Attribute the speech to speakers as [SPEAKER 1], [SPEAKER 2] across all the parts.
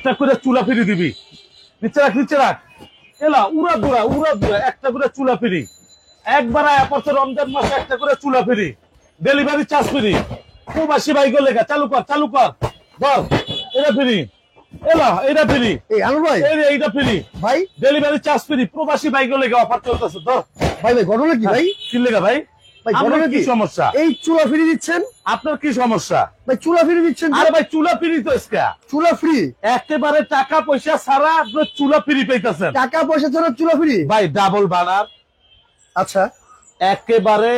[SPEAKER 1] একটা করে চুলা ফিরি দিবি। নিচে রাখ, নিচে রাখ। এলা উড়া দুরা একটা করে চুলা ফিরি। একবার রমজান মাসে একটা করে চুলা ফিরি, ডেলিভারি চার্জ ফিরি। প্রবাসী ভাই গো লেখা চালু কর, চালু কর। বল এটা ফিরি, এলা এটা ফিরি।
[SPEAKER 2] এই আলু ভাই,
[SPEAKER 1] এইটা ফিরি
[SPEAKER 2] ভাই,
[SPEAKER 1] ডেলিভারি চার্জ ফিরি। প্রবাসী ভাই গো লেখা অফার চলতেছে। ধর
[SPEAKER 2] ভাই ভাই ঘটনা কি ভাই?
[SPEAKER 1] কি লেখা ভাই?
[SPEAKER 2] ভাই
[SPEAKER 1] আপনার
[SPEAKER 2] ঘটনা
[SPEAKER 1] কি সমস্যা?
[SPEAKER 2] এই চুলা ফ্রি দিচ্ছেন?
[SPEAKER 1] আপনার কি সমস্যা?
[SPEAKER 2] ভাই চুলা ফ্রি দিচ্ছেন?
[SPEAKER 1] আরে ভাই চুলা ফিরি তো
[SPEAKER 2] চুলা ফ্রি,
[SPEAKER 1] একেবারে টাকা পয়সা ছাড়া আপনার চুলা ফিরি পেইতেছেন।
[SPEAKER 2] টাকা পয়সা ছাড়া চুলা ফ্রি
[SPEAKER 1] ভাই ডাবল বানার।
[SPEAKER 2] আচ্ছা,
[SPEAKER 1] একেবারে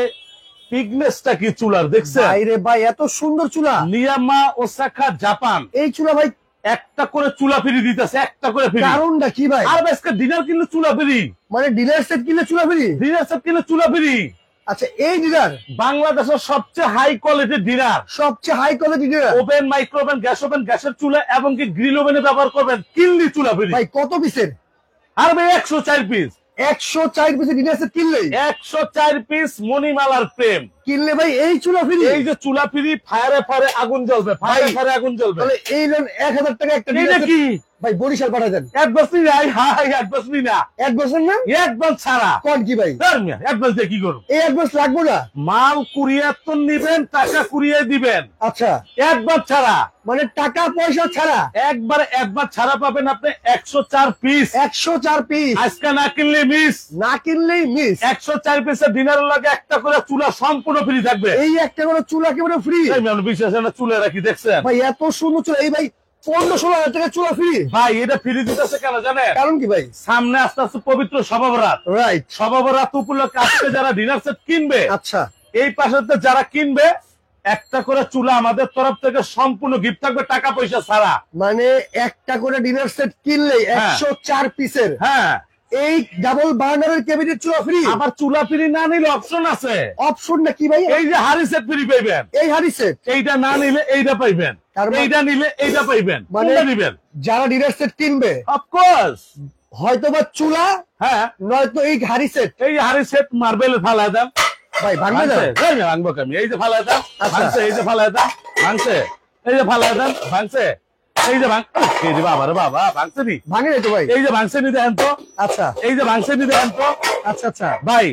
[SPEAKER 1] থিকনেসটা কি চুলার দেখছেন?
[SPEAKER 2] ভাইরে ভাই এত সুন্দর চুলা।
[SPEAKER 1] নিয়ামা ওসাকা জাপান
[SPEAKER 2] এই চুলা ভাই
[SPEAKER 1] একটা করে চুলা ফিরি দিতেছে, একটা করে ফিরি।
[SPEAKER 2] কারণটা কি ভাই?
[SPEAKER 1] আর আজকে ডিনার কিনলে চুলা ফিরি,
[SPEAKER 2] মানে ডিনার সেট কিনলে চুলা ফ্রি?
[SPEAKER 1] ডিনার সেট কিনলে চুলা ফিরি।
[SPEAKER 2] আচ্ছা, এই ডিনার
[SPEAKER 1] বাংলাদেশের সবচেয়ে হাই কোয়ালিটির ডিনার,
[SPEAKER 2] সবচেয়ে high quality dinner.
[SPEAKER 1] Oven, micro oven, গ্যাসের চুলা এবং কি গ্রিল ওভেনে ব্যবহার করবেন, কিনলি চুলা ফিরি।
[SPEAKER 2] ভাই কত পিসের?
[SPEAKER 1] আর ভাই 104 পিস,
[SPEAKER 2] 104 পিসের ডিনার সেট কিনলেই
[SPEAKER 1] 104 পিস মণিমালার প্রেম
[SPEAKER 2] কিনলে ভাই এই চুলা ফ্রি।
[SPEAKER 1] এই যে চুলা ফিরি, ফায়ারে ফায়ারে আগুন জ্বলবে, ফায়ারে ফায়ারে আগুন জ্বলবে।
[SPEAKER 2] তাহলে এই লোন 1000 টাকা একটা
[SPEAKER 1] এটা
[SPEAKER 2] ডিনার
[SPEAKER 1] কি
[SPEAKER 2] ভাই বরিশাল পাঠা দেন।
[SPEAKER 1] অ্যাডভান্স নি নাই? হাই অ্যাডভান্স নি না,
[SPEAKER 2] অ্যাডভান্স না?
[SPEAKER 1] অ্যাডভান্স ছাড়া।
[SPEAKER 2] কোন কি ভাই?
[SPEAKER 1] অ্যাডভান্স দিয়ে কি করব?
[SPEAKER 2] এই অ্যাডভান্স লাগবে না?
[SPEAKER 1] মাল কুরিয়ার তো নিবেন, টাকা কুরিয়ার দিবেন।
[SPEAKER 2] আচ্ছা,
[SPEAKER 1] অ্যাডভান্স ছাড়া,
[SPEAKER 2] মানে টাকা পয়সা ছাড়া
[SPEAKER 1] একবার অ্যাডভান্স ছাড়া পাবেন আপনি 104 পিস।
[SPEAKER 2] 104 পিস
[SPEAKER 1] আজকে না কিনলে মিস।
[SPEAKER 2] না কিনলেই মিস।
[SPEAKER 1] 104 পিসের ডিনারের লাগে একটা করে চুলা সম্পূর্ণ ফ্রি থাকবে।
[SPEAKER 2] এই একটা করে চুলা কেমন ফ্রি?
[SPEAKER 1] বিশ্বাস না, চুলা রাখি দেখছেন
[SPEAKER 2] ভাই এত সুন্দর চুলা। এই ভাই 15-16 টাকা চুলা ফ্রি।
[SPEAKER 1] ভাই এটা ফ্রি দিতেছে কেন জানেন?
[SPEAKER 2] কারণ কি ভাই?
[SPEAKER 1] সামনে আস্তে আস্তে পবিত্র শবে বরাত।
[SPEAKER 2] রাইট,
[SPEAKER 1] শবে বরাত উপলক্ষে আজকে যারা ডিনার সেট কিনবে,
[SPEAKER 2] আচ্ছা,
[SPEAKER 1] এই পাশে যারা কিনবে একটা করে চুলা আমাদের তরফ থেকে সম্পূর্ণ গিফট থাকবে, টাকা পয়সা ছাড়া।
[SPEAKER 2] মানে একটা করে ডিনার সেট কিনলেই 104 পিসের
[SPEAKER 1] হ্যাঁ,
[SPEAKER 2] এই ডাবল বার্নারের ক্যাবিনেট চুলা ফ্রি।
[SPEAKER 1] আবার চুলা ফ্রি না নিলে অপশন আছে।
[SPEAKER 2] অপশন না কি ভাই?
[SPEAKER 1] এই যে হাড়ি সেট ফ্রি পাইবেন,
[SPEAKER 2] এই হাড়ি সেট।
[SPEAKER 1] এইটা না নিলে এইটা পাইবেন, এইটা নিলে এইটা পাইবেন।
[SPEAKER 2] মানে
[SPEAKER 1] কোনটা নিবেন?
[SPEAKER 2] যারা ডিনার সেট কিনবে
[SPEAKER 1] অফকোর্স
[SPEAKER 2] হয়তোবা চুলা,
[SPEAKER 1] হ্যাঁ,
[SPEAKER 2] নয়তো এই হাড়ি সেট।
[SPEAKER 1] এই হাড়ি সেট মার্বেলে ফালাই দেন
[SPEAKER 2] ভাই ভাঙবে না?
[SPEAKER 1] ভাঙবো আমি। এই যে ফালাই দেন,
[SPEAKER 2] আচ্ছা।
[SPEAKER 1] ভাঙছে, এই যে ফালাই দেন, ভাঙছে, এই যে ফালাই দেন, ভাঙছে, এই যে এই যে বাবা রে বাবা, ভাঙছে নি?
[SPEAKER 2] ভাঙে নাই তো ভাই?
[SPEAKER 1] এই যে ভাঙছে নি দেখেন তো।
[SPEAKER 2] আচ্ছা
[SPEAKER 1] এই যে ভাঙছে নি দেখেন তো।
[SPEAKER 2] আচ্ছা আচ্ছা,
[SPEAKER 1] ভাই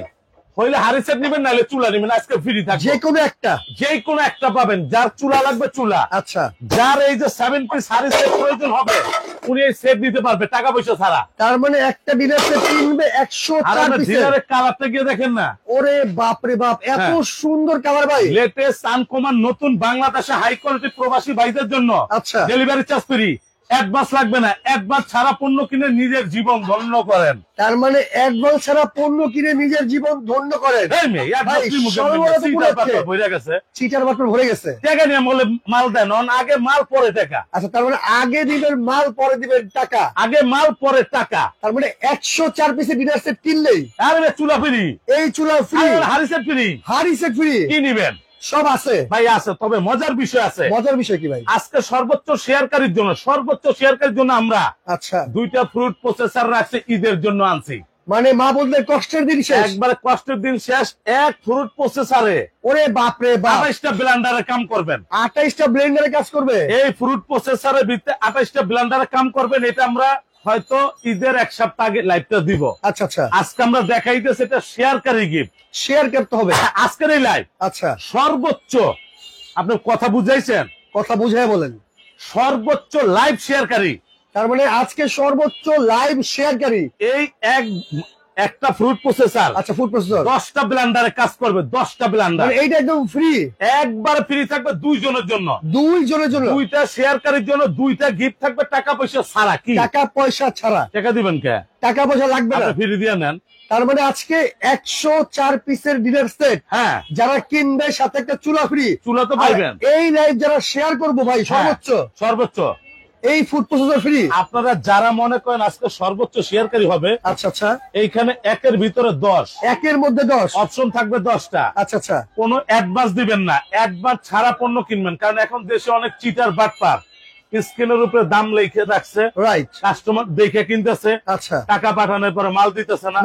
[SPEAKER 1] হইলে হাড়ি সেট নিবেন, নাহলে চুলা নিবেন। আজকে ফ্রি থাকবে,
[SPEAKER 2] যে কোনো একটা,
[SPEAKER 1] যে কোনো একটা পাবেন। যার চুলা লাগবে চুলা,
[SPEAKER 2] আচ্ছা,
[SPEAKER 1] যার এই যে 7 পিস হাড়ি সেট প্রয়োজন হবে, উনি এই সেট দিতে পারবে টাকা পয়সা ছাড়া।
[SPEAKER 2] তার মানে একটা ডিনার সেট কিনবে 104 পিসের।
[SPEAKER 1] ডিনারের কালারটা গিয়ে দেখেন না,
[SPEAKER 2] ওরে বাপ রে বাপ, এত সুন্দর কালার ভাই।
[SPEAKER 1] লেটেস্ট আনকমন নতুন বাংলাদেশে হাই কোয়ালিটি প্রবাসী ভাইদের জন্য।
[SPEAKER 2] আচ্ছা,
[SPEAKER 1] ডেলিভারি চার্জ ফ্রি, অ্যাডভান্স লাগবে না। অ্যাডভান্স ছাড়া পণ্য কিনে নিজের জীবন ধন্য করেন।
[SPEAKER 2] তার মানে অ্যাডভান্স ছাড়া পণ্য কিনে নিজের জীবন ধন্য করেন। চিটার বাটর ভরে গেছে,
[SPEAKER 1] টাকা নিয়ে বলে মাল দেন, আগে মাল পরে টাকা।
[SPEAKER 2] আচ্ছা, তার মানে আগে দিবেন মাল, পরে দিবেন টাকা।
[SPEAKER 1] আগে মাল পরে টাকা।
[SPEAKER 2] তার মানে 104 পিসের ডিনার সেট কিনলেই
[SPEAKER 1] আরে চুলা ফ্রি,
[SPEAKER 2] এই চুলা ফ্রি,
[SPEAKER 1] হাড়ি সেট ফ্রি,
[SPEAKER 2] হাড়ি সেট ফ্রি।
[SPEAKER 1] কি নিবেন?
[SPEAKER 2] সব আছে
[SPEAKER 1] ভাই, আছে। তবে মজার বিষয় আছে।
[SPEAKER 2] মজার বিষয় কি ভাই?
[SPEAKER 1] আজকে সর্বোচ্চ শেয়ারকারীর জন্য আমরা
[SPEAKER 2] আচ্ছা,
[SPEAKER 1] 2টা ফ্রুট প্রসেসর রাখছি, ঈদের জন্য আনছি।
[SPEAKER 2] মানে মা বলতে কষ্টের দিন শেষ,
[SPEAKER 1] একবারে কষ্টের দিন শেষ। এক ফ্রুট প্রসেসরে
[SPEAKER 2] ওরে বাপ রে বাপ
[SPEAKER 1] 28টা ব্লেন্ডারে কাম করবেন।
[SPEAKER 2] 28টা ব্লেন্ডারে কাজ করবে।
[SPEAKER 1] এই ফ্রুট প্রসেসরের ভিতরে 28টা ব্লেন্ডারে কাম করবেন। এটা আমরা হয়তো ঈদের 1 সপ্তাহ আগে লাইভটা দিব।
[SPEAKER 2] আচ্ছা আচ্ছা,
[SPEAKER 1] আজকে আমরা দেখাইতেছি এটা শেয়ারকারী গিফট।
[SPEAKER 2] শেয়ার করতে হবে
[SPEAKER 1] আজকের এই লাইভ।
[SPEAKER 2] আচ্ছা,
[SPEAKER 1] সর্বোচ্চ, আপনি কথা বুঝাইছেন,
[SPEAKER 2] কথা বুঝাই বলেন।
[SPEAKER 1] সর্বোচ্চ লাইভ শেয়ারকারী।
[SPEAKER 2] তার মানে আজকে সর্বোচ্চ লাইভ শেয়ারকারী
[SPEAKER 1] এই একটা ফ্রুট প্রসেসর,
[SPEAKER 2] আচ্ছা, ফুড প্রসেসর
[SPEAKER 1] 10টা ব্লেন্ডারে কাজ করবে। 10টা ব্লেন্ডার,
[SPEAKER 2] মানে এইটা একদম ফ্রি,
[SPEAKER 1] একবার ফ্রি থাকবে 2 জনের জন্য।
[SPEAKER 2] 2 জনের জন্য,
[SPEAKER 1] 2টা শেয়ারকারীর জন্য 2টা গিফট থাকবে, টাকা পয়সা ছাড়া। কি
[SPEAKER 2] টাকা পয়সা ছাড়া?
[SPEAKER 1] টাকা দিবেন কে?
[SPEAKER 2] টাকা পয়সা লাগবে না,
[SPEAKER 1] ফ্রি দিয়ে নেন।
[SPEAKER 2] তার মানে আজকে 104 পিসের ডিনার সেট,
[SPEAKER 1] হ্যাঁ,
[SPEAKER 2] যারা কিনবে সাথে একটা চুলা ফ্রি।
[SPEAKER 1] চুলা তো পাইবেন।
[SPEAKER 2] এই লাইভ যারা শেয়ার করবো ভাই,
[SPEAKER 1] সর্বোচ্চ
[SPEAKER 2] এই ফুড প্রসেসর ফ্রি।
[SPEAKER 1] আপনারা যারা মনে করেন আজকে সর্বোচ্চ শেয়ারকারী হবে,
[SPEAKER 2] আচ্ছা আচ্ছা,
[SPEAKER 1] এইখানে একের ভিতরে 10,
[SPEAKER 2] একের মধ্যে 10
[SPEAKER 1] অপশন থাকবে 10টা।
[SPEAKER 2] আচ্ছা আচ্ছা,
[SPEAKER 1] কোনো অ্যাডভান্স দিবেন না, অ্যাডভান্স ছাড়া পণ্য কিনবেন। কারণ এখন দেশে অনেক চিটার বাটপার স্ক্রিনের উপরে দাম লিখে রাখছে,
[SPEAKER 2] রাইট,
[SPEAKER 1] কাস্টমার দেখে কিনতেছে,
[SPEAKER 2] আচ্ছা,
[SPEAKER 1] টাকা পাঠানোর পরে মাল দিতেছে না,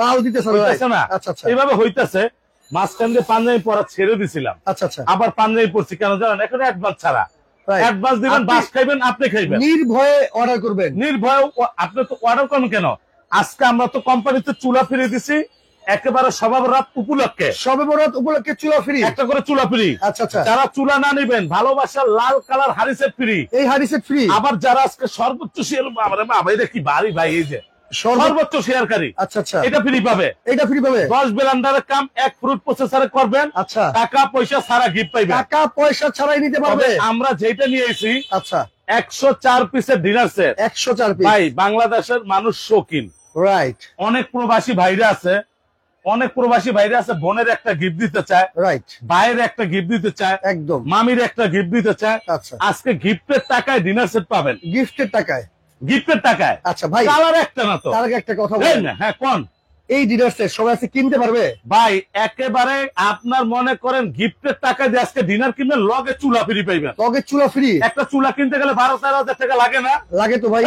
[SPEAKER 2] না, আচ্ছা আচ্ছা,
[SPEAKER 1] এইভাবে হইতেছে। মাঝখান দিয়ে পাঞ্জাবি পরা ছেড়ে দিছিলাম,
[SPEAKER 2] আচ্ছা আচ্ছা,
[SPEAKER 1] আবার পাঞ্জাবি পড়ছি। কেন জানেন? এখন অ্যাডভান্স ছাড়া
[SPEAKER 2] Right.
[SPEAKER 1] অ্যাডভান্স দিবেন,
[SPEAKER 2] আপনি
[SPEAKER 1] বাস খাইবেন, আপনি খাইবেন,
[SPEAKER 2] নির্ভয়ে অর্ডার করবেন।
[SPEAKER 1] নির্ভয়। আপনি তো অর্ডার করেন কেন? আজকে আমরা তো কোম্পানিতে চুলা ফিরে দিছি একেবারে সবার রাত উপলক্ষে,
[SPEAKER 2] সবে বরাত উপলক্ষে চুলা ফ্রি,
[SPEAKER 1] একটা করে চুলা ফ্রি।
[SPEAKER 2] আচ্ছা আচ্ছা,
[SPEAKER 1] যারা চুলা না নিবেন, ভালোবাসার লাল কালার হাড়ি সেট ফ্রি।
[SPEAKER 2] এই হাড়ি সেট ফ্রি।
[SPEAKER 1] আবার যারা আজকে সর্বোচ্চ শেয়ার, বাবা এটা কি বাড়ি ভাই, এই যে সর্বোচ্চ শেয়ারকারী,
[SPEAKER 2] আচ্ছা আচ্ছা,
[SPEAKER 1] এটা ফ্রি পাবে।
[SPEAKER 2] এটা ফ্রি পাবে।
[SPEAKER 1] 10 ব্লেন্ডারের কাম 1 ফ্রুট প্রসেসরে করবেন,
[SPEAKER 2] আচ্ছা,
[SPEAKER 1] টাকা পয়সা সারা গিফট পাইবেন।
[SPEAKER 2] টাকা পয়সা ছাড়াই নিতে
[SPEAKER 1] তবে
[SPEAKER 2] পারবে।
[SPEAKER 1] আমরা যেটা নিয়েছি
[SPEAKER 2] আচ্ছা,
[SPEAKER 1] 104 পিসের ডিনার সেট।
[SPEAKER 2] 104 পিস।
[SPEAKER 1] ভাই বাংলাদেশের মানুষ শৌখিন,
[SPEAKER 2] রাইট
[SPEAKER 1] অনেক প্রবাসী ভাইরা আছে, অনেক প্রবাসী ভাইরা আছে, বোনের একটা গিফট দিতে চায়,
[SPEAKER 2] রাইট,
[SPEAKER 1] ভাইয়ের একটা গিফট দিতে চায়,
[SPEAKER 2] একদম।
[SPEAKER 1] মামির একটা গিফট দিতে চায়।
[SPEAKER 2] আচ্ছা,
[SPEAKER 1] আজকে গিফটের টাকায় ডিনার সেট পাবেন,
[SPEAKER 2] গিফটের টাকায়।
[SPEAKER 1] গিফটের টাকায়।
[SPEAKER 2] আচ্ছা ভাই,
[SPEAKER 1] কালার একটা না তো।
[SPEAKER 2] তার আগে একটা কথা
[SPEAKER 1] এই
[SPEAKER 2] বলেন,
[SPEAKER 1] না, হ্যাঁ কোন
[SPEAKER 2] এই ডিনার সেট সবাই আছে কিনতে পারবে?
[SPEAKER 1] ভাই একেবারে আপনার মনে করেন গিফটের টাকা দিয়ে আজকে ডিনার কিনবেন, লগে চুলা ফ্রি পাইবেন।
[SPEAKER 2] লগে চুলা ফ্রি।
[SPEAKER 1] একটা চুলা কিনতে গেলে 12-13 হাজার টাকা লাগে না?
[SPEAKER 2] লাগে তো ভাই,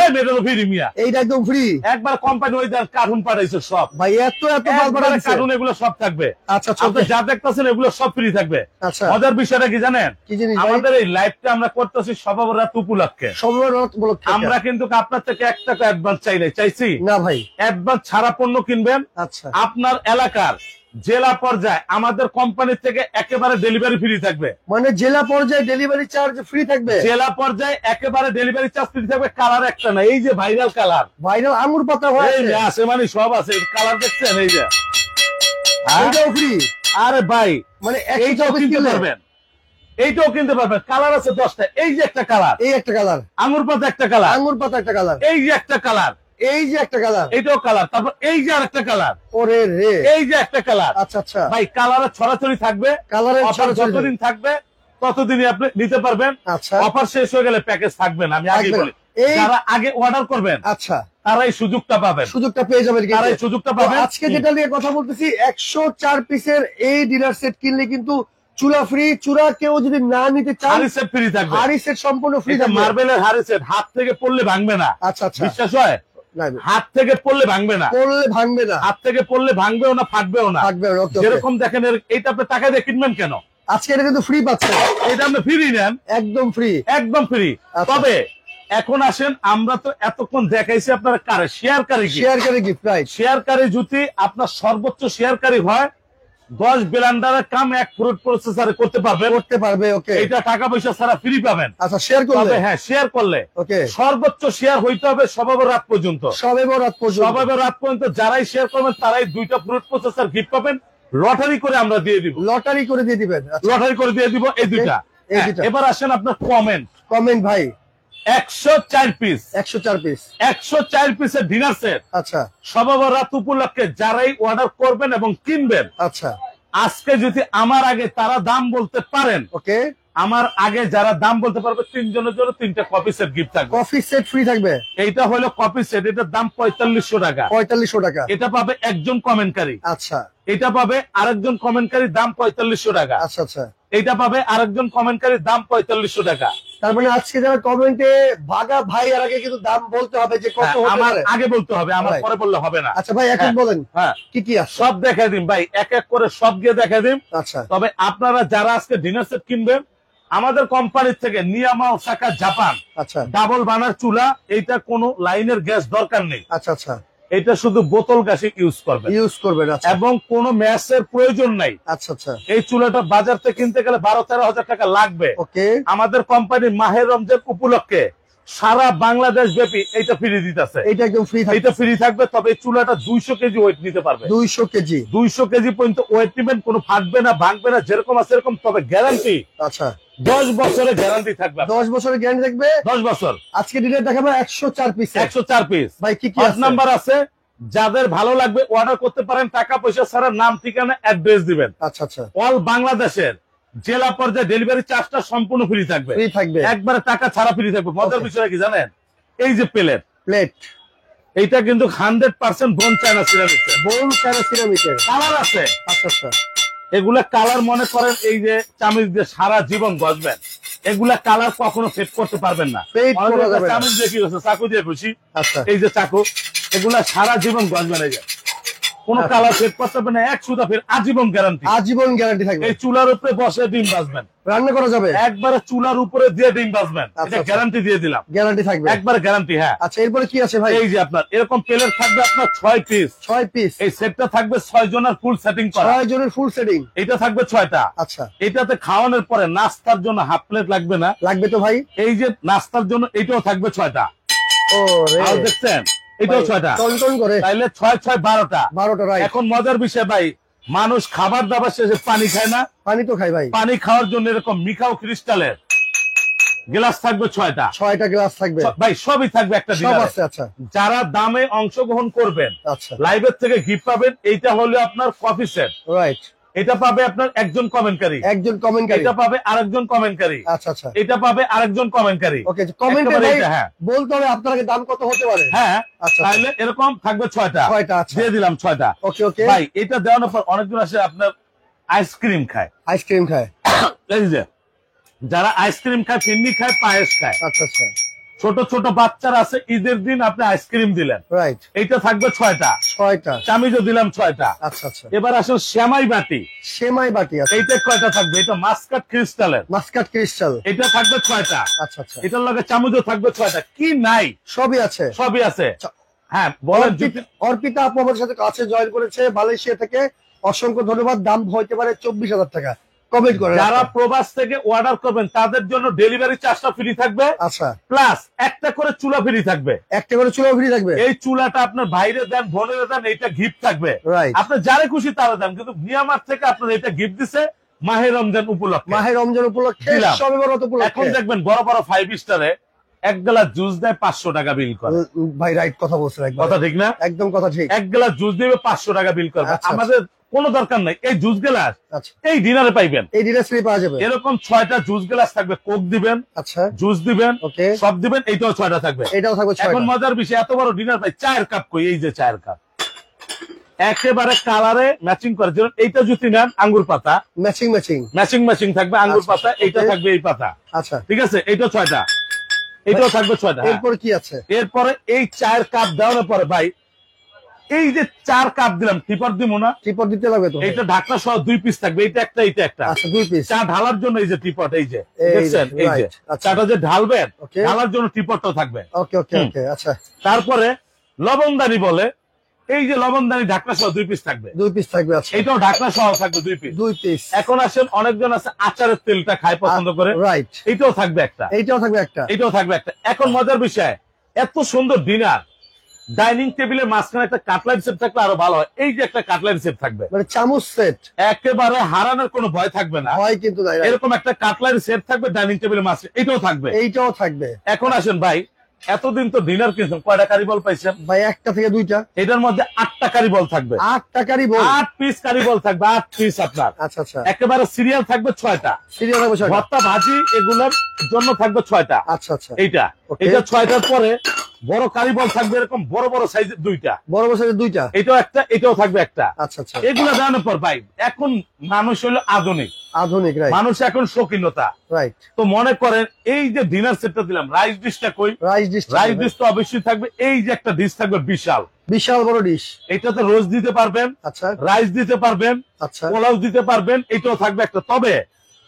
[SPEAKER 1] ফ্রি মিয়া।
[SPEAKER 2] এইটা একদম ফ্রি।
[SPEAKER 1] একবার কোম্পানি ওই কার্টুন পাঠাইছে সব,
[SPEAKER 2] ভাই এত এত মাল বানাইছে।
[SPEAKER 1] কার্টুন এগুলো সব থাকবে।
[SPEAKER 2] আচ্ছা
[SPEAKER 1] আপনি যা দেখতেছেন এগুলো সব ফ্রি থাকবে।
[SPEAKER 2] আচ্ছা,
[SPEAKER 1] মজার বিষয়টা কি জানেন?
[SPEAKER 2] কি জিনিস ভাই?
[SPEAKER 1] আমাদের এই লাইভটা আমরা করতেছি সবার রাত উপলক্ষে।
[SPEAKER 2] সবার রাত উপলক্ষে।
[SPEAKER 1] আমরা কিন্তু আপনার থেকে 1 টাকা অ্যাডভান্স চাইছি
[SPEAKER 2] না ভাই,
[SPEAKER 1] অ্যাডভান্স ছাড়া পণ্য কিনবেন।
[SPEAKER 2] আচ্ছা,
[SPEAKER 1] আপনার এলাকার জেলা পর্যায়ে আমাদের কোম্পানি থেকে একেবারে ডেলিভারি ফ্রি থাকবে।
[SPEAKER 2] মানে জেলা পর্যায়ে ডেলিভারি চার্জ ফ্রি থাকবে?
[SPEAKER 1] জেলা পর্যায়ে একেবারে ডেলিভারি চার্জ ফ্রি থাকবে। কালার একটা না, এই যে ভাইরাল কালার,
[SPEAKER 2] ভাইরাল আঙ্গুর পাতা
[SPEAKER 1] এই
[SPEAKER 2] হয়েছে,
[SPEAKER 1] যে আছে মানে সব আছে, কালার দেখছেন এই যে।
[SPEAKER 2] এইটাও ফ্রি।
[SPEAKER 1] আরে ভাই
[SPEAKER 2] মানে
[SPEAKER 1] এইটাও কিনতে পারবেন, এইটাও কিনতে পারবেন। কালার আছে 10টা। এই যে একটা কালার,
[SPEAKER 2] এই একটা কালার,
[SPEAKER 1] আঙুর পাতা একটা কালার,
[SPEAKER 2] আঙ্গুর পাতা একটা কালার,
[SPEAKER 1] এই যে একটা কালার,
[SPEAKER 2] এই যে একটা কালার,
[SPEAKER 1] এইটাও কালার, তারপর এই যে আরেকটা কালার,
[SPEAKER 2] ওরে রে,
[SPEAKER 1] এই যে একটা কালার।
[SPEAKER 2] আচ্ছা আচ্ছা,
[SPEAKER 1] ভাই কালারের ছড়াছড়ি থাকবে,
[SPEAKER 2] কালারের
[SPEAKER 1] অফার
[SPEAKER 2] ছড়াছড়ি
[SPEAKER 1] যতদিন থাকবে ততদিনই আপনি নিতে পারবেন।
[SPEAKER 2] আচ্ছা,
[SPEAKER 1] অফার শেষ হয়ে গেলে প্যাকেজ থাকবে না, আমি আগে
[SPEAKER 2] থাকবে না।
[SPEAKER 1] বলি।
[SPEAKER 2] এই
[SPEAKER 1] যারা আগে অর্ডার করবেন
[SPEAKER 2] আচ্ছা,
[SPEAKER 1] তারা এই সুযোগটা পাবেন,
[SPEAKER 2] সুযোগটা পেয়ে যাবেন কিন্তু।
[SPEAKER 1] তারা এই সুযোগটা
[SPEAKER 2] তো
[SPEAKER 1] পাবেন।
[SPEAKER 2] আজকে যেটা নিয়ে কথা বলতেছি, 104 পিসের এই ডিনার সেট কিনলে কিন্তু চুলা ফ্রি। চূড়া কেউ যদি না নিতে চান,
[SPEAKER 1] হাড়ি সেট ফ্রি থাকবে,
[SPEAKER 2] হাড়ি সেট সম্পূর্ণ ফ্রি
[SPEAKER 1] এটা
[SPEAKER 2] থাকবে।
[SPEAKER 1] মার্বেলের হাড়ি সেট, হাত থেকে পড়লে ভাঙবে না।
[SPEAKER 2] আচ্ছা আচ্ছা,
[SPEAKER 1] বিশ্বাস হয়?
[SPEAKER 2] না,
[SPEAKER 1] হাত থেকে পড়লে ভাঙবে না,
[SPEAKER 2] করলে ভাঙবে না,
[SPEAKER 1] হাত থেকে পড়লে ভাঙবেও না, ফাটবেও না।
[SPEAKER 2] থাকবে। ওকে, ওকে।
[SPEAKER 1] যেরকম দেখেন এইটা আপনি টাকা দিয়ে কিনবেন কেন?
[SPEAKER 2] আজকে এটা কিন্তু ফ্রি পাচ্ছেন,
[SPEAKER 1] এটা আপনি ফ্রি নেন,
[SPEAKER 2] একদম ফ্রি,
[SPEAKER 1] একদম ফ্রি।
[SPEAKER 2] আচ্ছা।
[SPEAKER 1] তবে এখন আসেন, আমরা তো এতক্ষণ দেখাইছি আপনার কারে শেয়ারকারী,
[SPEAKER 2] শেয়ার করে গিফট, রাইট।
[SPEAKER 1] শেয়ারকারী যদি আপনার সর্বোচ্চ শেয়ারকারী হয় 10 ব্লেন্ডারের কাম 1 ফ্রুট প্রসেসরে করতে পারবেন,
[SPEAKER 2] করতে পারবে। ওকে,
[SPEAKER 1] এটা টাকা পয়সা ছাড়া ফ্রি পাবেন।
[SPEAKER 2] আচ্ছা, শেয়ার করলে।
[SPEAKER 1] তবে হ্যাঁ, শেয়ার করলে
[SPEAKER 2] ওকে,
[SPEAKER 1] সর্বোচ্চ শেয়ার হইতে হবে সবাবের রাত পর্যন্ত।
[SPEAKER 2] সবে বরাত পর্যন্ত,
[SPEAKER 1] সবাবের রাত পর্যন্ত যারাই শেয়ার করবেন তারাই 2টা ফ্রুট প্রসেসর গিফট পাবেন। লটারি করে আমরা দিয়ে দিব,
[SPEAKER 2] লটারি করে দিয়ে দিবেন। আচ্ছা,
[SPEAKER 1] লটারি করে দিয়ে দিব এই দুইটা।
[SPEAKER 2] এই
[SPEAKER 1] হ্যাঁ,
[SPEAKER 2] দুইটা।
[SPEAKER 1] এবার আসেন আপনার কমেন্ট।
[SPEAKER 2] কমেন্ট ভাই,
[SPEAKER 1] 104 পিস,
[SPEAKER 2] 104 পিস,
[SPEAKER 1] 104 পিসের ডিনার সেট
[SPEAKER 2] আচ্ছা
[SPEAKER 1] সবাবের রাত উপলক্ষে যারাই অর্ডার করবেন এবং কিনবেন,
[SPEAKER 2] আচ্ছা,
[SPEAKER 1] আজকে যদি আমার আগে তারা দাম বলতে পারেন,
[SPEAKER 2] ওকে,
[SPEAKER 1] আমার আগে যারা দাম বলতে পারবে 3 জনের জন্য 3টা কপি সেট গিফট থাকবে।
[SPEAKER 2] কফি সেট ফ্রি থাকবে।
[SPEAKER 1] এইটা হলো কপি সেট, এটার দাম 4500 টাকা।
[SPEAKER 2] 4500 টাকা,
[SPEAKER 1] এটা পাবে একজন কমেন্টকারী,
[SPEAKER 2] আচ্ছা
[SPEAKER 1] এটা পাবে আরেকজন কমেন্টকারীর দাম 4500 টাকা,
[SPEAKER 2] আচ্ছা আচ্ছা।
[SPEAKER 1] এটা পাবে আরেকজন কমেন্টকারীর দাম 4500 টাকা।
[SPEAKER 2] তার মানে আজকে যারা কমেন্টে ভাগা ভাই, এর আগে কিন্তু দাম বলতে হবে যে কত
[SPEAKER 1] হ্যাঁ,
[SPEAKER 2] হতে
[SPEAKER 1] আমার
[SPEAKER 2] পারে।
[SPEAKER 1] আগে বলতে হবে, আমার
[SPEAKER 2] Right.
[SPEAKER 1] পরে বললে হবে না।
[SPEAKER 2] আচ্ছা ভাই, এখন
[SPEAKER 1] হ্যাঁ,
[SPEAKER 2] বলেন
[SPEAKER 1] হ্যাঁ,
[SPEAKER 2] কি কি আছে।
[SPEAKER 1] সব দেখাই দিন ভাই, এক এক করে সব গিয়ে দেখাই দিন।
[SPEAKER 2] আচ্ছা,
[SPEAKER 1] তবে আপনারা যারা আজকে ডিনার সেট কিনবেন আমাদের কোম্পানির থেকে, নিয়ামা ওসাকা জাপান
[SPEAKER 2] আচ্ছা
[SPEAKER 1] ডাবল বার্নার চুলা, এইটা কোনো লাইনের গ্যাস দরকার নেই,
[SPEAKER 2] আচ্ছা আচ্ছা,
[SPEAKER 1] এটা শুধু বোতল গ্যাসে ইউজ করবেন
[SPEAKER 2] ইউজ করবেন। আচ্ছা
[SPEAKER 1] এবং কোনো ম্যাচের প্রয়োজন নাই।
[SPEAKER 2] আচ্ছা আচ্ছা,
[SPEAKER 1] এই চুলাটা বাজার থেকে কিনতে গেলে 12-13 হাজার টাকা লাগবে।
[SPEAKER 2] ওকে,
[SPEAKER 1] আমাদের কোম্পানি মাহের রমজান উপলক্ষে সারা বাংলাদেশ ব্যাপী এইটা ফ্রি দিতেছে,
[SPEAKER 2] এইটা একদম ফ্রি থাকবে।
[SPEAKER 1] এইটা ফ্রি থাকবে। তবে এই চুলাটা 200 কেজি ওয়েট নিতে পারবে,
[SPEAKER 2] 200 কেজি,
[SPEAKER 1] 200 কেজি পর্যন্ত ওয়েট নিবেন, কোনো ফাটবে না, ভাঙবে না, যেরকম আছে এরকম। তবে গ্যারান্টি
[SPEAKER 2] আচ্ছা
[SPEAKER 1] 10 বছরের গ্যারান্টি থাকবে,
[SPEAKER 2] 10 বছরের গ্যারান্টি থাকবে।
[SPEAKER 1] 10 বছর।
[SPEAKER 2] আজকে ডিনার দেখাবো 104 পিস,
[SPEAKER 1] 104 পিস।
[SPEAKER 2] ভাই কি কি
[SPEAKER 1] 5
[SPEAKER 2] আছে?
[SPEAKER 1] নাম্বার আছে, যাদের ভালো লাগবে অর্ডার করতে পারেন, টাকা পয়সা ছাড়া নাম ঠিকানা অ্যাড্রেস দিবেন।
[SPEAKER 2] আচ্ছা আচ্ছা,
[SPEAKER 1] অল বাংলাদেশের জেলা পর্যায়ে ডেলিভারি চার্জটা সম্পূর্ণ ফ্রি থাকবে,
[SPEAKER 2] ফ্রি থাকবে,
[SPEAKER 1] একবারে টাকা ছাড়া ফ্রি থাকবে। মজার
[SPEAKER 2] Okay.
[SPEAKER 1] বিষয় কি জানেন? এই যে প্লেট,
[SPEAKER 2] প্লেট
[SPEAKER 1] এইটা কিন্তু 100% বোন চায়না সিরামিক্স,
[SPEAKER 2] বোন কেন সিরামিকের।
[SPEAKER 1] কালার আছে।
[SPEAKER 2] আচ্ছা আচ্ছা,
[SPEAKER 1] এগুলা কালার মনে করেন এই যে চামিচ দিয়ে সারা জীবন গজবেন, এগুলা কালার কখনো ফেড করতে পারবেন না।
[SPEAKER 2] Fade করা যাবে না।
[SPEAKER 1] চামিচ দিয়ে কি হচ্ছে, চাকু দিয়ে খুশি,
[SPEAKER 2] আচ্ছা
[SPEAKER 1] এই যে চাকু, এগুলা সারা জীবন গজবেন। এই যে কোনো কালার ফেড করতে হবে না, 1 সুতা ফেড, আজীবন গ্যারান্টি।
[SPEAKER 2] আজীবন গ্যারান্টি থাকবে।
[SPEAKER 1] এই চুলার উপরে বসে ডিম ভাজবেন,
[SPEAKER 2] রান্না করা যাবে
[SPEAKER 1] একবারে চুলার উপরে দিয়ে ডিম ভাজবেন,
[SPEAKER 2] আচ্ছা,
[SPEAKER 1] এটা
[SPEAKER 2] আচ্ছা।
[SPEAKER 1] গ্যারান্টি দিয়ে দিলাম,
[SPEAKER 2] গ্যারান্টি থাকবে
[SPEAKER 1] একবারে গ্যারান্টি। হ্যাঁ,
[SPEAKER 2] আচ্ছা এরপরে কি আছে ভাই?
[SPEAKER 1] এই যে আপনার এরকম প্লেট থাকবে আপনার 6 পিস।
[SPEAKER 2] 6 পিস।
[SPEAKER 1] এই সেটটা থাকবে 6 জনের ফুল সেটিং করা,
[SPEAKER 2] 6 জনের ফুল সেটিং।
[SPEAKER 1] এটা থাকবে 6টা।
[SPEAKER 2] আচ্ছা
[SPEAKER 1] এটাতে খাওয়ানোর পরে নাস্তার জন্য হাফ প্লেট লাগবে না,
[SPEAKER 2] লাগবে তো ভাই।
[SPEAKER 1] এই যে নাস্তার জন্য এটাও থাকবে 6টা।
[SPEAKER 2] ও রে
[SPEAKER 1] আর দেখছেন এটাও 6টা,
[SPEAKER 2] টন করে
[SPEAKER 1] তাইলে 6 6 12টা।
[SPEAKER 2] 12টা রাইট।
[SPEAKER 1] এখন মজার বিষয় ভাই, মানুষ খাবার দাবার শেষে পানি খায় না,
[SPEAKER 2] পানি তো খাই ভাই।
[SPEAKER 1] পানি খাওয়ার জন্য এরকম মিখাও ক্রিস্টালের গ্লাস থাকবে 6টা।
[SPEAKER 2] 6টা গ্লাস থাকবে
[SPEAKER 1] ভাই সবই থাকবে একটা
[SPEAKER 2] সব
[SPEAKER 1] ডিনারে।
[SPEAKER 2] আছে। আচ্ছা
[SPEAKER 1] যারা দামে অংশগ্রহণ করবেন
[SPEAKER 2] আচ্ছা
[SPEAKER 1] লাইভের থেকে গিফট পাবেন। এইটা হলো আপনার কফি সেট,
[SPEAKER 2] রাইট।
[SPEAKER 1] এটা পাবে আপনার একজন কমেন্টকারী,
[SPEAKER 2] একজন কমেন্টকারী।
[SPEAKER 1] এটা পাবে আরেকজন কমেন্টকারী,
[SPEAKER 2] আচ্ছা আচ্ছা
[SPEAKER 1] এটা পাবে আরেকজন কমেন্টকারী।
[SPEAKER 2] ওকে কমেন্টে
[SPEAKER 1] একেবারে
[SPEAKER 2] ভাই
[SPEAKER 1] এটা, হ্যাঁ।
[SPEAKER 2] বলতে হবে আপনাকে দাম কত হতে পারে।
[SPEAKER 1] হ্যাঁ,
[SPEAKER 2] আচ্ছা
[SPEAKER 1] তাহলে এরকম থাকবে 6টা।
[SPEAKER 2] 6টা আচ্ছা
[SPEAKER 1] দিয়ে দিলাম 6টা।
[SPEAKER 2] ওকে ওকে
[SPEAKER 1] ভাই এটা দেওয়ানোর পর অনেকজন আসে আপনার আইসক্রিম খায়,
[SPEAKER 2] আইসক্রিম খায়।
[SPEAKER 1] এই যে যারা আইসক্রিম খায়, ফিন্নি খায়, পায়েস খায়,
[SPEAKER 2] আচ্ছা আচ্ছা
[SPEAKER 1] ছোট ছোট বাচ্চারা আছে, ঈদের দিন আপনি আইসক্রিম দিলেন,
[SPEAKER 2] রাইট।
[SPEAKER 1] এইটা থাকবে 6টা।
[SPEAKER 2] 6টা
[SPEAKER 1] চামিজও দিলাম 6টা।
[SPEAKER 2] আচ্ছা আচ্ছা
[SPEAKER 1] এবার আসুন শ্যামাই বাটি,
[SPEAKER 2] সেমাই বাটি আছে।
[SPEAKER 1] এইটা কয়টা থাকবে? এটা মাস্কাট ক্রিস্টালের,
[SPEAKER 2] মাস্কাট ক্রিস্টাল।
[SPEAKER 1] এটা থাকবে 6টা।
[SPEAKER 2] আচ্ছা আচ্ছা
[SPEAKER 1] এটার লগে চামচও থাকবে 6টা। কি নাই?
[SPEAKER 2] সবই আছে।
[SPEAKER 1] সবই আছে। হ্যাঁ বলেন।
[SPEAKER 2] অর্পিতা আপু আমাদের সাথে কাছে জয়েন করেছে মালয়েশিয়া থেকে, অসংখ্য ধন্যবাদ। দাম হইতে পারে 24,000 টাকা। কমেন্ট করে
[SPEAKER 1] যারা প্রবাস থেকে অর্ডার করবেন তাদের জন্য ডেলিভারি চার্জটা ফ্রি থাকবে,
[SPEAKER 2] আচ্ছা
[SPEAKER 1] প্লাস একটা করে চুলা ফ্রি থাকবে।
[SPEAKER 2] একটা করে চুলা ফ্রি থাকবে।
[SPEAKER 1] এই চুলাটা আপনার ভাইরে দেন, বোনেরে দেন, এইটা গিফট থাকবে।
[SPEAKER 2] রাইট।
[SPEAKER 1] আপনি যারে খুশি তারা দেন, কিন্তু মিয়ামার থেকে আপনার এটা গিফট দিছে মাহে রমজান উপলক্ষে।
[SPEAKER 2] মাহে রমজান উপলক্ষে,
[SPEAKER 1] দিলাম।
[SPEAKER 2] সবে বরাত
[SPEAKER 1] এখন
[SPEAKER 2] উপলক্ষে।
[SPEAKER 1] দেখবেন বড় বড় 5 স্টারে এক গ্লাস জুস দেয় 500 টাকা বিল করে।
[SPEAKER 2] ভাই রাইট কথা বলছেন একদম।
[SPEAKER 1] কথা ঠিক না?
[SPEAKER 2] একদম কথা ঠিক।
[SPEAKER 1] এক গ্লাস জুস দিবে 500 টাকা বিল করবে।
[SPEAKER 2] আচ্ছা,
[SPEAKER 1] আমাদের কোনো দরকার নাই, এই জুস গ্লাস
[SPEAKER 2] আচ্ছা
[SPEAKER 1] এই ডিনারে পাইবেন।
[SPEAKER 2] এই ডিনার সেটে পাওয়া যাবে।
[SPEAKER 1] এরকম 6টা জুস গ্লাস থাকবে, কোক দিবেন,
[SPEAKER 2] আচ্ছা
[SPEAKER 1] জুস দিবেন,
[SPEAKER 2] ওকে
[SPEAKER 1] সব দিবেন, এইটাও 6টা থাকবে।
[SPEAKER 2] এটাও থাকবে 6টা।
[SPEAKER 1] এখন মজার বিষয়, এত বড় ডিনার পাই, চায়ের কাপ কই? এই যে চায়ের কাপ একেবারে কালারে ম্যাচিং করে। যেমন এইটা যদি নেন আঙ্গুর পাতা,
[SPEAKER 2] ম্যাচিং ম্যাচিং।
[SPEAKER 1] ম্যাচিং ম্যাচিং থাকবে আঙ্গুর
[SPEAKER 2] আচ্ছা,
[SPEAKER 1] পাতা, এইটা
[SPEAKER 2] okay.
[SPEAKER 1] থাকবে এই পাতা,
[SPEAKER 2] আচ্ছা
[SPEAKER 1] ঠিক আছে? এইটা 6টা, এইটাও থাকবে 6টা।
[SPEAKER 2] এরপর কি আছে?
[SPEAKER 1] এরপরে এই চায়ের কাপ দেওয়ার পরে ভাই এই যে 4 কাপ দিলাম, টিপট দিব না,
[SPEAKER 2] টিপট দিতে লাগবে তো।
[SPEAKER 1] এইটা ঢাকনা সহ 2 পিস থাকবে, এইটা একটা, এইটা একটা।
[SPEAKER 2] আচ্ছা 2 পিস।
[SPEAKER 1] চা ঢালার জন্য এই যে টিপট, এই যে
[SPEAKER 2] এই
[SPEAKER 1] দেখছেন, এই যে
[SPEAKER 2] right, আচ্ছা।
[SPEAKER 1] চাটা যে ঢালবেন,
[SPEAKER 2] Okay.
[SPEAKER 1] ঢালার জন্য টিপটটাও থাকবে।
[SPEAKER 2] ওকে ওকে ওকে আচ্ছা
[SPEAKER 1] তারপরে লবণদানি বলে, এই যে লবণদানি ঢাকনা সহ 2 পিস থাকবে,
[SPEAKER 2] 2 পিস থাকবে। আচ্ছা
[SPEAKER 1] এইটাও ঢাকনা সহ থাকবে 2 পিস।
[SPEAKER 2] 2 পিস।
[SPEAKER 1] এখন আসেন অনেকজন আছে আচারের তেলটা খায় পছন্দ করে,
[SPEAKER 2] রাইট।
[SPEAKER 1] এইটাও থাকবে একটা,
[SPEAKER 2] এইটাও থাকবে একটা।
[SPEAKER 1] এইটাও থাকবে একটা। এখন মজার বিষয়, এত সুন্দর ডিনার, ডাইনিং টেবিলের মাঝখানে একটা কাটলারি সেট থাকলে আরো ভালো হয়। এই যে একটা কাটলারি সেট থাকবে,
[SPEAKER 2] মানে চামচ সেট,
[SPEAKER 1] একেবারে হারানোর কোনো ভয় থাকবে না।
[SPEAKER 2] হয় কিন্তু তাই, right?
[SPEAKER 1] এরকম একটা কাটলারি সেট থাকবে ডাইনিং টেবিলের মাঝখানে, এটাও থাকবে।
[SPEAKER 2] এইটাও থাকবে।
[SPEAKER 1] এখন আসেন ভাই, এতদিন তো ডিনার কিনছেন, কয়টা কারি বল পাইছেন?
[SPEAKER 2] ভাই একটা থেকে দুইটা।
[SPEAKER 1] এটার মধ্যে 8টা কারি বল থাকবে,
[SPEAKER 2] 8 টাকারই বল।
[SPEAKER 1] 8 পিস কারি বল থাকবে, 8 পিস আপনার।
[SPEAKER 2] আচ্ছা আচ্ছা
[SPEAKER 1] একেবারে সিরিয়াল থাকবে 6টা,
[SPEAKER 2] সিরিয়াল থাকবে 6টা।
[SPEAKER 1] ভর্তা ভাজি এগুলোর জন্য থাকবে 6টা।
[SPEAKER 2] আচ্ছা আচ্ছা
[SPEAKER 1] এইটা
[SPEAKER 2] Okay.
[SPEAKER 1] এটা 6টার পরে বড় কারি বল থাকবে এরকম বড় বড় সাইজের 2টা,
[SPEAKER 2] বড় বড় সাইজের 2টা।
[SPEAKER 1] এটাও একটা, এটাও থাকবে একটা।
[SPEAKER 2] আচ্ছা আচ্ছা
[SPEAKER 1] এগুলো দেওয়ানোর পর ভাই, এখন মানুষ হলো আধুনিক,
[SPEAKER 2] আধুনিক, রাইট
[SPEAKER 1] মানুষ এখন শৌখিনতা।
[SPEAKER 2] রাইট।
[SPEAKER 1] তো মনে করেন এই যে ডিনার সেটটা দিলাম, রাইস ডিশটা কই?
[SPEAKER 2] Rice dish.
[SPEAKER 1] রাইস ডিশ তো অবশ্যই থাকবে। এই যে একটা ডিশ থাকবে বিশাল,
[SPEAKER 2] বিশাল বড় ডিশ।
[SPEAKER 1] এটাতে রোজ দিতে পারবেন,
[SPEAKER 2] আচ্ছা
[SPEAKER 1] রাইস দিতে পারবেন,
[SPEAKER 2] আচ্ছা
[SPEAKER 1] পোলাও দিতে পারবেন, এটাও থাকবে একটা। তবে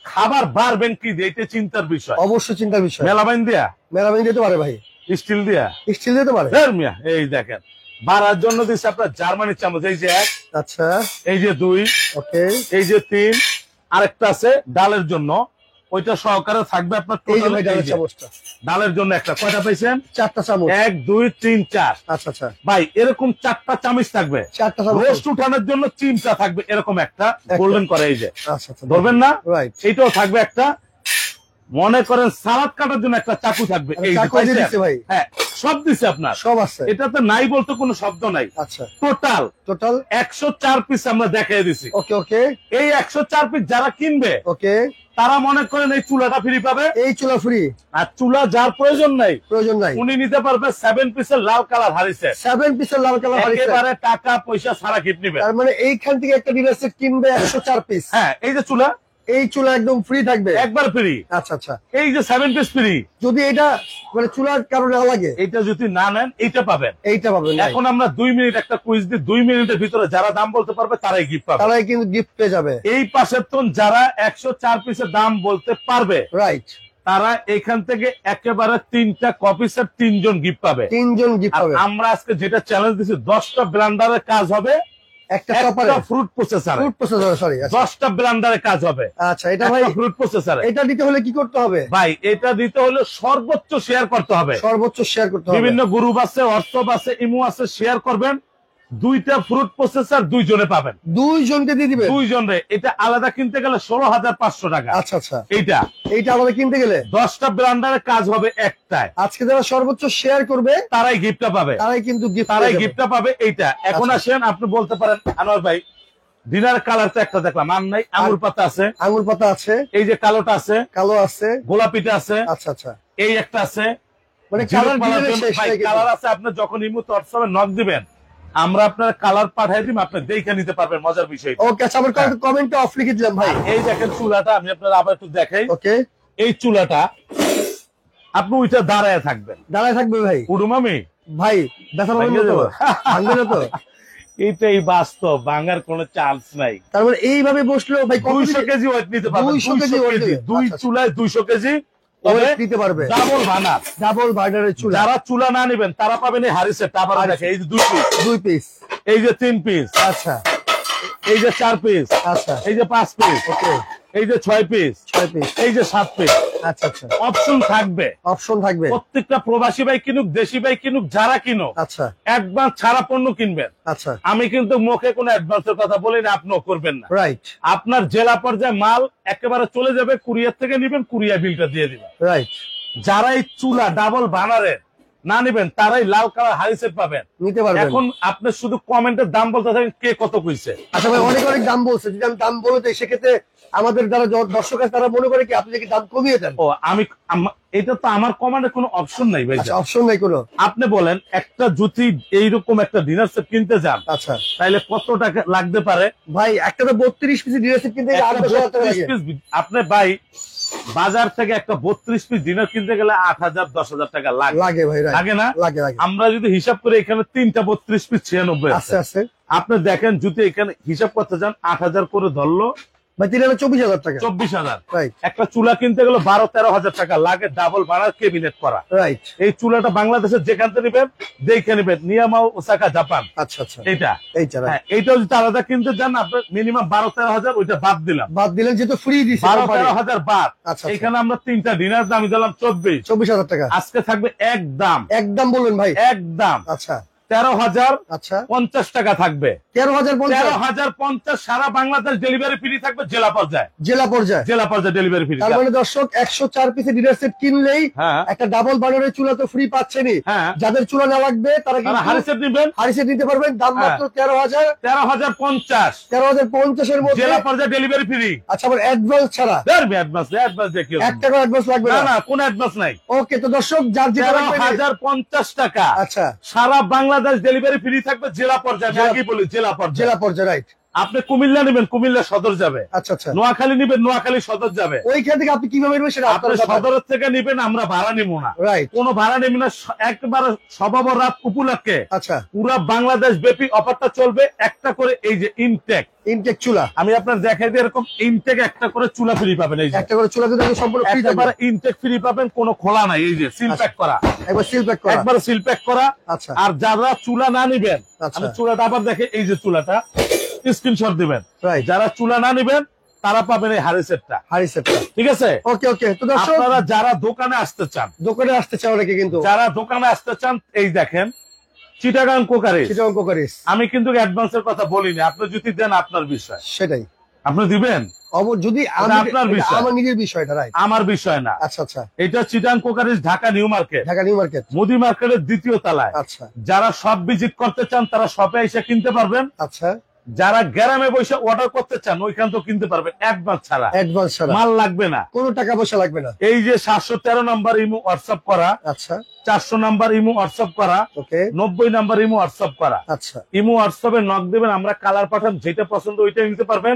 [SPEAKER 1] খাবার বাড়বেন কি দিয়ে, এটা চিন্তার বিষয়।
[SPEAKER 2] অবশ্যই চিন্তার বিষয়।
[SPEAKER 1] মেলাবাইন দিয়া,
[SPEAKER 2] মেলামিন দিতে পারে ভাই,
[SPEAKER 1] স্টিল দিয়া,
[SPEAKER 2] স্টিল দিতে পারে।
[SPEAKER 1] ধের মিয়া, এই দেখেন বাড়ার জন্য দিচ্ছে আপনার জার্মানির চামচ, এই যে 1,
[SPEAKER 2] আচ্ছা
[SPEAKER 1] এই যে 2,
[SPEAKER 2] ওকে
[SPEAKER 1] এই যে 3, আরেকটা আছে ডালের জন্য, ওইটা সহকারে থাকবে আপনার
[SPEAKER 2] এই যে
[SPEAKER 1] টোটাল।
[SPEAKER 2] ভাই ডালের চামচটা,
[SPEAKER 1] ডালের জন্য একটা, কয়টা পাইছেন?
[SPEAKER 2] 4টা চামচ।
[SPEAKER 1] 1 2 3 4।
[SPEAKER 2] আচ্ছা আচ্ছা
[SPEAKER 1] ভাই এরকম 4টা চামচ থাকবে।
[SPEAKER 2] 4টা চামচ।
[SPEAKER 1] রোস্ট উঠানোর জন্য চিমটা থাকবে এরকম একটা, গোল্ডেন করে, এই যে
[SPEAKER 2] আচ্ছা আচ্ছা
[SPEAKER 1] ধরবেন না,
[SPEAKER 2] রাইট।
[SPEAKER 1] এইটাও থাকবে একটা। মনে করেন সালাদ কাটার জন্য একটা চাকু থাকবে, এই যে
[SPEAKER 2] চাকু দিয়ে
[SPEAKER 1] পাইছেন?
[SPEAKER 2] দিছে ভাই,
[SPEAKER 1] হ্যাঁ সব দিছে আপনার,
[SPEAKER 2] সব আছে।
[SPEAKER 1] এটাতে নাই বলতে কোনো শব্দ নাই।
[SPEAKER 2] আচ্ছা
[SPEAKER 1] টোটাল
[SPEAKER 2] টোটাল
[SPEAKER 1] 104 পিস আমরা দেখাই দিছি।
[SPEAKER 2] ওকে ওকে
[SPEAKER 1] এই 104 পিস যারা কিনবে
[SPEAKER 2] ওকে
[SPEAKER 1] তারা মনে করেন এই চুলাটা ফ্রি পাবে।
[SPEAKER 2] এই চুলা ফ্রি,
[SPEAKER 1] আর চুলা যার প্রয়োজন নাই
[SPEAKER 2] প্রয়োজন নাই,
[SPEAKER 1] উনি নিতে পারবে 7 পিসের লাল কালার হারিসে,
[SPEAKER 2] 7 পিসের লাল কালার হারিছে।
[SPEAKER 1] একেবারে টাকা পয়সা ছাড়া গিফট নিবে।
[SPEAKER 2] তার মানে এইখান থেকে একটা ডিনার সেট কিনবে 104 পিস।
[SPEAKER 1] হ্যাঁ এই যে চুলা,
[SPEAKER 2] এই চুলা একদম ফ্রি থাকবে,
[SPEAKER 1] একবার ফ্রি।
[SPEAKER 2] আচ্ছা আচ্ছা।
[SPEAKER 1] এই যে 7 পিস ফ্রি,
[SPEAKER 2] যদি এটা মানে চুলার কারণে না লাগে,
[SPEAKER 1] এটা যদি না নেন এইটা পাবেন।
[SPEAKER 2] এইটা পাবেন।
[SPEAKER 1] এখন আমরা 2 মিনিট একটা কুইজ দিই, 2 মিনিটের ভিতরে যারা দাম বলতে পারবে তারাই গিফট পাবে।
[SPEAKER 2] তারাই কিন্তু গিফট পেয়ে যাবে।
[SPEAKER 1] এই পাশের তো যারা 104 পিসের দাম বলতে পারবে,
[SPEAKER 2] রাইট,
[SPEAKER 1] তারা এখান থেকে একেবারে 3টা কপি সেট 3 জন গিফট পাবে।
[SPEAKER 2] 3 জন গিফট
[SPEAKER 1] আর
[SPEAKER 2] পাবে।
[SPEAKER 1] আমরা আজকে যেটা চ্যালেঞ্জ দিচ্ছি, 10টা ব্লেন্ডারের কাজ হবে,
[SPEAKER 2] একটা চপারে,
[SPEAKER 1] fruit processor,
[SPEAKER 2] fruit processor, sorry,
[SPEAKER 1] 10টা ব্লেন্ডারের কাজ হবে।
[SPEAKER 2] আচ্ছা, এটা ভাই
[SPEAKER 1] ফ্রুট প্রসেসর,
[SPEAKER 2] এটা দিতে হলে কি করতে হবে
[SPEAKER 1] ভাই? এটা দিতে হলে সর্বোচ্চ শেয়ার করতে হবে,
[SPEAKER 2] সর্বোচ্চ শেয়ার করতে হবে।
[SPEAKER 1] বিভিন্ন গ্রুপ আছে, হোয়াটসঅ্যাপ আছে, ইমো আছে, শেয়ার করবেন। 2টা ফ্রুট প্রসেসর 2 জনে পাবেন,
[SPEAKER 2] 2 জনকে দিয়ে দিবেন।
[SPEAKER 1] 2 জনে। এটা আলাদা কিনতে গেলে 16,500 টাকা।
[SPEAKER 2] আচ্ছা আচ্ছা,
[SPEAKER 1] এইটা
[SPEAKER 2] আমাদের কিনতে গেলে
[SPEAKER 1] 10টা ব্লেন্ডারের কাজ হবে একটায়।
[SPEAKER 2] আজকে যারা সর্বোচ্চ শেয়ার করবে
[SPEAKER 1] তারাই গিফটটা পাবে,
[SPEAKER 2] তারাই কিন্তু
[SPEAKER 1] গিফটটা পাবে। এইটা এখন
[SPEAKER 2] আচ্ছা।
[SPEAKER 1] আসেন, আপনি বলতে পারেন আনোয়ার ভাই ডিনার কালার তো একটা দেখলাম, আর নাই আঙুর পাতা আছে,
[SPEAKER 2] আঙুর পাতা আছে,
[SPEAKER 1] এই যে কালোটা আছে,
[SPEAKER 2] কালো আছে,
[SPEAKER 1] গোলাপিটা আছে,
[SPEAKER 2] আচ্ছা আচ্ছা,
[SPEAKER 1] এই একটা আছে,
[SPEAKER 2] মানে
[SPEAKER 1] কালার
[SPEAKER 2] কালার শেষ নাই কিন্তু।
[SPEAKER 1] কালার আছে। আপনি যখন ইমো হোয়াটসঅ্যাপে নক দিবেন, আমরা আপনার কালার পাঠিয়ে দিব, আপনি দেখে নিতে পারবেন। মজার বিষয়,
[SPEAKER 2] ওকে, আচ্ছা, আমার কমেন্টে অফ লিখে দিলাম ভাই।
[SPEAKER 1] এই দেখেন চুলাটা, আমি আপনার আবার একটু দেখাই।
[SPEAKER 2] ওকে,
[SPEAKER 1] এই চুলাটা আপনি ওইটা দাঁড়ায় থাকবেন,
[SPEAKER 2] দাঁড়ায় থাকবে ভাই।
[SPEAKER 1] উড়ুমামি
[SPEAKER 2] ভাই ব্যথা পাবেন না তো? ভাঙবে না তো?
[SPEAKER 1] এইটাই বাস্তব, ভাঙার কোনো চান্স নাই।
[SPEAKER 2] তার মানে এইভাবে বসলেও ভাই
[SPEAKER 1] 200 কেজি ওয়েট নিতে পারবেন,
[SPEAKER 2] 200 কেজি
[SPEAKER 1] 200 কেজি, দুই
[SPEAKER 2] আচ্ছা,
[SPEAKER 1] চুলায় 200 কেজি
[SPEAKER 2] ওয়েট নিতে পারবে।
[SPEAKER 1] ডাবল ভানার,
[SPEAKER 2] ডাবল বার্নারের চুলা।
[SPEAKER 1] যারা চুলা না নেবেন তারা পাবেন এই হাড়ি সেট। আবার দেখে এই যে 2 পিস,
[SPEAKER 2] 2 পিস,
[SPEAKER 1] এই যে 3 পিস,
[SPEAKER 2] আচ্ছা
[SPEAKER 1] এই যে 4 পিস,
[SPEAKER 2] আচ্ছা,
[SPEAKER 1] এই যে 5 পিস,
[SPEAKER 2] ওকে,
[SPEAKER 1] এই যে 6 পিস,
[SPEAKER 2] 6 পিস,
[SPEAKER 1] এই যে 7 পিস।
[SPEAKER 2] আচ্ছা আচ্ছা,
[SPEAKER 1] অপশন থাকবে,
[SPEAKER 2] অপশন থাকবে।
[SPEAKER 1] প্রত্যেকটা প্রবাসী ভাই কিনুক, দেশি ভাই কিনুক, যারা কিনুক
[SPEAKER 2] আচ্ছা
[SPEAKER 1] অ্যাডভান্স ছাড়া পণ্য কিনবেন।
[SPEAKER 2] আচ্ছা,
[SPEAKER 1] আমি কিন্তু মুখে কোনো অ্যাডভান্সের কথা বলি না, আপনিও করবেন না।
[SPEAKER 2] রাইট
[SPEAKER 1] আপনার জেলা পর্যায়ে মাল একেবারে চলে যাবে, কুরিয়ার থেকে নিবেন, কুরিয়ার বিলটা দিয়ে দিবেন।
[SPEAKER 2] রাইট,
[SPEAKER 1] যারা এই চুলা ডাবল বানারে না নিবেন, তারাই লাল কালার হাড়ি সেট পাবেন,
[SPEAKER 2] নিতে পারবেন।
[SPEAKER 1] এখন আপনি শুধু কমেন্টের দাম বলতে থাকেন কে কত কইছে।
[SPEAKER 2] আচ্ছা ভাই, অনেক অনেক দাম বলছে, যদি আমি দাম বলে দেই সেক্ষেত্রে আমাদের যারা দর্শক আছে তারা মনে করে কি আপনি কি দাম কমিয়ে দেন?
[SPEAKER 1] ও আমি এটা তো আমার কমান্ডে কোনো অপশন নাই ভাই।
[SPEAKER 2] আচ্ছা, অপশন নাই কোনো।
[SPEAKER 1] আপনি বলেন একটা যদি এইরকম একটা ডিনার সেট কিনতে যান,
[SPEAKER 2] আচ্ছা
[SPEAKER 1] তাহলে কত টাকা লাগতে পারে
[SPEAKER 2] ভাই? একটা তো 32 পিস ডিনার সেট কিনতে গেলে 8,000 টাকা লাগে।
[SPEAKER 1] আপনি ভাই বাজার থেকে একটা 32 পিস ডিনার কিনতে গেলে 8,000 10,000 টাকা
[SPEAKER 2] লাগে ভাই,
[SPEAKER 1] লাগে না?
[SPEAKER 2] লাগে লাগে।
[SPEAKER 1] আমরা যদি হিসাব করে এখানে 3টা 32 পিস 96
[SPEAKER 2] আছে আছে।
[SPEAKER 1] আপনি দেখেন যদি এখানে হিসাব করতে যান 8,000 করে ধরলো
[SPEAKER 2] ভাই 3,24,000 টাকা,
[SPEAKER 1] 24,000।
[SPEAKER 2] রাইট
[SPEAKER 1] একটা চুলা কিনতে গেলে 12-13,000 টাকা লাগে, ডাবল বানার কেবিনেট করা।
[SPEAKER 2] রাইট।
[SPEAKER 1] এই চুলাটা বাংলাদেশের যেখান থেকে নিবেন দেখে নিবেন, নিয়ামাও ওসাকা জাপান।
[SPEAKER 2] আচ্ছা আচ্ছা,
[SPEAKER 1] এইটা
[SPEAKER 2] এইটা
[SPEAKER 1] হ্যাঁ, এইটাও যদি আলাদা কিনতে যান আপনার মিনিমাম 12-13,000, ওইটা বাদ দিলাম,
[SPEAKER 2] বাদ দিলেন যেহেতু ফ্রি দিছে
[SPEAKER 1] 12-13,000 বাদ।
[SPEAKER 2] আচ্ছা,
[SPEAKER 1] এখানে আমরা 3টা ডিনার দাম দিলাম 24,000
[SPEAKER 2] টাকা।
[SPEAKER 1] আজকে থাকবে একদম
[SPEAKER 2] একদম বলবেন ভাই?
[SPEAKER 1] একদম
[SPEAKER 2] আচ্ছা
[SPEAKER 1] 13,050 টাকা থাকবে।
[SPEAKER 2] 13,050
[SPEAKER 1] সারা বাংলাদেশ ডেলিভারি ফ্রি থাকবে, জেলা পর্যায়ে,
[SPEAKER 2] জেলা পর্যায়ে
[SPEAKER 1] ডেলিভারি ফ্রি।
[SPEAKER 2] তার মানে দর্শক 104 পিসের ডিনার সেট কিনলেই
[SPEAKER 1] হ্যাঁ,
[SPEAKER 2] একটা ডাবল বার্নারের চুলা তো ফ্রি পাচ্ছেনই।
[SPEAKER 1] হ্যাঁ,
[SPEAKER 2] যাদের চুলা না লাগবে তারা কিন্তু
[SPEAKER 1] হাড়ি সেট নিবেন,
[SPEAKER 2] হাড়ি সেট নিতে পারবেন, দাম মাত্র 13,050 এর মধ্যে,
[SPEAKER 1] জেলা পর্যায়ে ডেলিভারি ফ্রি।
[SPEAKER 2] আচ্ছা, আবার অ্যাডভান্স ছাড়া?
[SPEAKER 1] অ্যাডভান্স দেখি
[SPEAKER 2] 1 টাকা অ্যাডভান্স লাগবে
[SPEAKER 1] না,
[SPEAKER 2] না?
[SPEAKER 1] না কোনো অ্যাডভান্স নাই।
[SPEAKER 2] ওকে, তো দর্শক যার যেটা লাগবে
[SPEAKER 1] 13,050 টাকা।
[SPEAKER 2] আচ্ছা,
[SPEAKER 1] সারা বাংলাদেশ ডেলিভারি ফ্রি থাকবে, জেলা পর্যায়ে। আমি আগেই বলি জেলা পর্যায়ে,
[SPEAKER 2] রাইট।
[SPEAKER 1] আপনি কুমিল্লা নেবেন, কুমিল্লা সদর যাবে।
[SPEAKER 2] আচ্ছা আচ্ছা,
[SPEAKER 1] নোয়াখালী নিবেন, নোয়াখালী সদর যাবে।
[SPEAKER 2] ওইখান থেকে আপনি কিভাবে নেবেন সেটা
[SPEAKER 1] আপনি সদরের থেকে নিবেন, আমরা ভাড়া নিব না,
[SPEAKER 2] রাইট।
[SPEAKER 1] কোনো ভাড়া নিব না, একবারে সবাব রাত উপলক্ষে
[SPEAKER 2] আচ্ছা,
[SPEAKER 1] পুরা বাংলাদেশ ব্যাপী অফারটা চলবে। একটা করে এই যে
[SPEAKER 2] ইনটেক চুলা
[SPEAKER 1] আমি আপনার দেখাই দিই, এরকম ইনটেক একটা করে চুলা ফ্রি পাবেন। এই যে
[SPEAKER 2] একটা করে চুলা কিন্তু সম্পূর্ণ ফ্রি থাকবে,
[SPEAKER 1] একবারে ইনটেক ফ্রি পাবেন, কোনো খোলা নাই, এই যে সিল প্যাক করা,
[SPEAKER 2] একবার সিল প্যাক করা,
[SPEAKER 1] একবার সিল প্যাক করা।
[SPEAKER 2] আচ্ছা,
[SPEAKER 1] আর যারা চুলা না নিবেন,
[SPEAKER 2] আচ্ছা,
[SPEAKER 1] আমি চুলাটা আবার দেখে, এই যে চুলাটা স্ক্রিনশট দিবেন,
[SPEAKER 2] রাইট।
[SPEAKER 1] যারা চুলা না নিবেন তারা পাবেন এই হাড়ি সেটটা,
[SPEAKER 2] ঠিক আছে। ওকে ওকে, তো দর্শক
[SPEAKER 1] আপনারা যারা দোকানে আসতে চান,
[SPEAKER 2] দোকানে আসতে চাও নাকি, কিন্তু
[SPEAKER 1] যারা দোকানে আসতে চান, এই দেখেন চিটাগাং কোকারিস। আমি কিন্তু অ্যাডভান্সের কথা বলিনি, আপনি যদি দেন আপনার বিষয়,
[SPEAKER 2] সেটাই
[SPEAKER 1] আপনি দিবেন,
[SPEAKER 2] যদি
[SPEAKER 1] আপনার বিষয়,
[SPEAKER 2] আমার নিজের বিষয়টা, রাইট,
[SPEAKER 1] আমার বিষয় না।
[SPEAKER 2] আচ্ছা আচ্ছা,
[SPEAKER 1] এটা চিটাগাং কোকারিস, ঢাকা নিউ মার্কেট, মুদি মার্কেটের 2য় তলায়।
[SPEAKER 2] আচ্ছা,
[SPEAKER 1] যারা সব ভিজিট করতে চান তারা শপে এসে কিনতে পারবেন।
[SPEAKER 2] আচ্ছা,
[SPEAKER 1] যারা গ্রামে বসে অর্ডার করতে চান ওইখান তো কিনতে পারবেন অ্যাডভান্স ছাড়া, মাল লাগবে না,
[SPEAKER 2] কোনো টাকা পয়সা লাগবে না।
[SPEAKER 1] এই যে 713 নাম্বার ইমো হোয়াটসঅ্যাপ করা,
[SPEAKER 2] আচ্ছা,
[SPEAKER 1] 400 নাম্বার ইমো হোয়াটসঅ্যাপ করা,
[SPEAKER 2] ওকে,
[SPEAKER 1] 90 নাম্বার ইমো হোয়াটসঅ্যাপ করা।
[SPEAKER 2] আচ্ছা,
[SPEAKER 1] ইমো হোয়াটসঅ্যাপে নক দেবেন, আমরা কালার পাঠান, যেটা পছন্দ ওইটা নিতে পারবেন।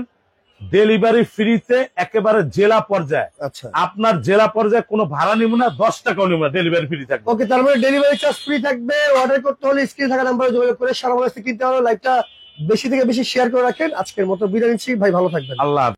[SPEAKER 1] ডেলিভারি ফ্রিতে একেবারে জেলা পর্যায়ে।
[SPEAKER 2] আচ্ছা
[SPEAKER 1] আপনার জেলা পর্যায়ে কোনো ভাড়া নিব না, 10 টাকাও নিব না, ডেলিভারি ফ্রি থাকবে।
[SPEAKER 2] ওকে, তার মানে ডেলিভারি চার্জ ফ্রি থাকবে। অর্ডার করতে হলে স্ক্রিনে থাকা নাম্বারে যোগাযোগ করে সারা বাংলাদেশে কিনতে হলে লাইভটা বেশি থেকে বেশি শেয়ার করে রাখেন। আজকের মতো বিদায় নিচ্ছি ভাই, ভালো থাকবেন।
[SPEAKER 1] আল্লাহ হাফেজ।